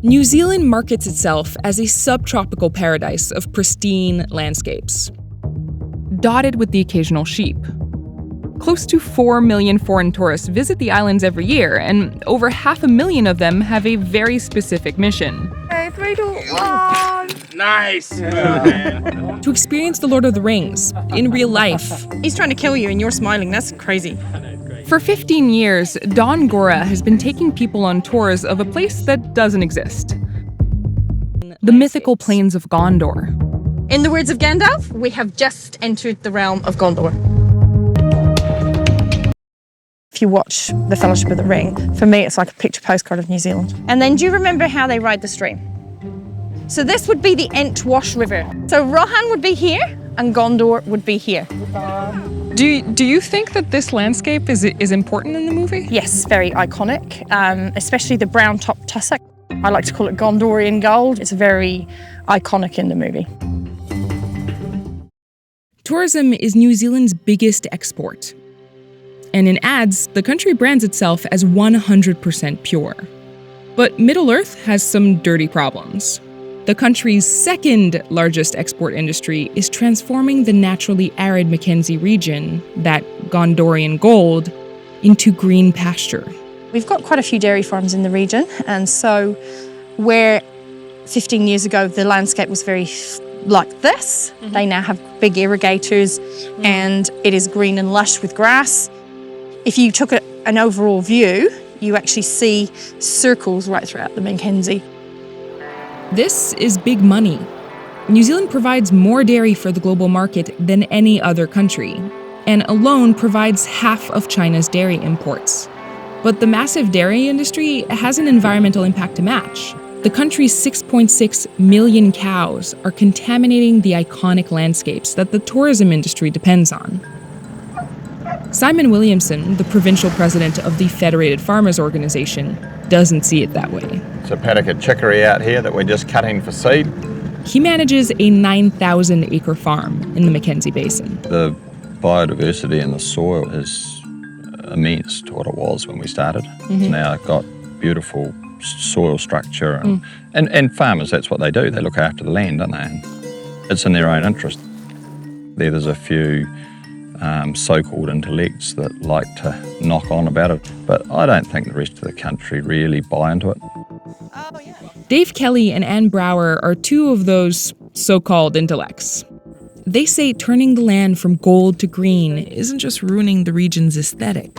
New Zealand markets itself as a subtropical paradise of pristine landscapes, dotted with the occasional sheep. Close to 4 million foreign tourists visit the islands every year, and over 500,000 of them have a very specific mission. Okay, 3, 2, 1. Nice! To experience the Lord of the Rings in real life. He's trying to kill you and you're smiling. That's crazy. For 15 years, Don Gora has been taking people on tours of a place that doesn't exist. The mythical plains of Gondor. In the words of Gandalf, we have just entered the realm of Gondor. If you watch The Fellowship of the Ring, for me it's like a picture postcard of New Zealand. And then do you remember how they ride the stream? So this would be the Entwash River. So Rohan would be here and Gondor would be here. Do you think that this landscape is important in the movie? Yes, very iconic, especially the brown top tussock. I like to call it Gondorian gold. It's very iconic in the movie. Tourism is New Zealand's biggest export. And in ads, the country brands itself as 100% pure. But Middle-earth has some dirty problems. The country's second largest export industry is transforming the naturally arid Mackenzie region, that Gondorian gold, into green pasture. We've got quite a few dairy farms in the region, and so where 15 years ago the landscape was very like this, they now have big irrigators and it is green and lush with grass. If you took an overall view, you actually see circles right throughout the Mackenzie. This is big money. New Zealand provides more dairy for the global market than any other country, and alone provides half of China's dairy imports. But the massive dairy industry has an environmental impact to match. The country's 6.6 million cows are contaminating the iconic landscapes that the tourism industry depends on. Simon Williamson, the provincial president of the Federated Farmers Organization, doesn't see it that way. It's a paddock of chicory out here that we're just cutting for seed. He manages a 9,000-acre farm in the Mackenzie Basin. The biodiversity in the soil is immense to what it was when we started. It's now got beautiful soil structure and farmers, that's what they do. They look after the land, don't they? And it's in their own interest. There's a few so-called intellects that like to knock on about it, but I don't think the rest of the country really buy into it. Dave Kelly and Anne Brower are two of those so-called intellects. They say turning the land from gold to green isn't just ruining the region's aesthetic.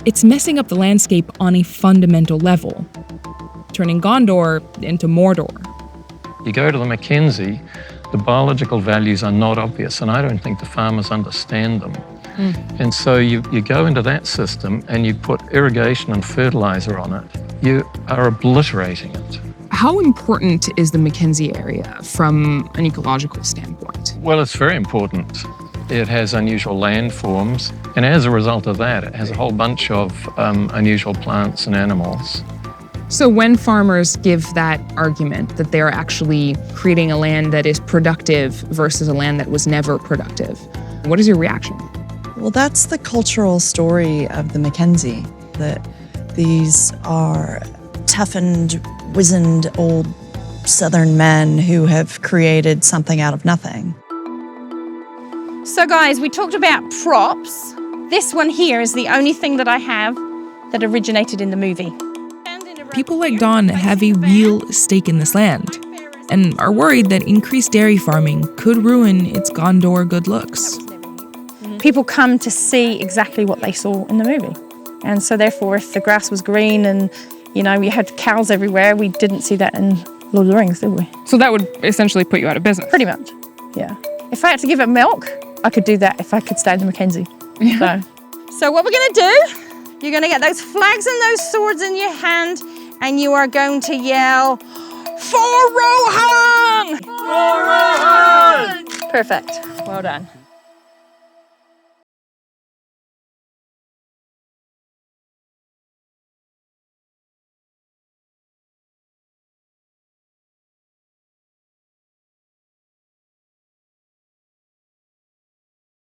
It's messing up the landscape on a fundamental level, turning Gondor into Mordor. You go to the Mackenzie, the biological values are not obvious, and I don't think the farmers understand them. And so you go into that system and you put irrigation and fertilizer on it. You are obliterating it. How important is the Mackenzie area from an ecological standpoint? Well, it's very important. It has unusual landforms, and as a result of that, it has a whole bunch of unusual plants and animals. So when farmers give that argument that they're actually creating a land that is productive versus a land that was never productive, what is your reaction? Well, that's the cultural story of the Mackenzie, that these are toughened, wizened old Southern men who have created something out of nothing. So guys, we talked about props. This one here is the only thing that I have that originated in the movie. People like Dawn have a real stake in this land and are worried that increased dairy farming could ruin its Gondor good looks. People come to see exactly what they saw in the movie. And so therefore, if the grass was green and, you know, we had cows everywhere, we didn't see that in Lord of the Rings, did we? So that would essentially put you out of business? Pretty much, yeah. If I had to give it milk, I could do that if I could stay in the Mackenzie. Yeah. So what we're gonna do, you're gonna get those flags and those swords in your hand and you are going to yell, "For Rohan!" For Rohan! Perfect, well done.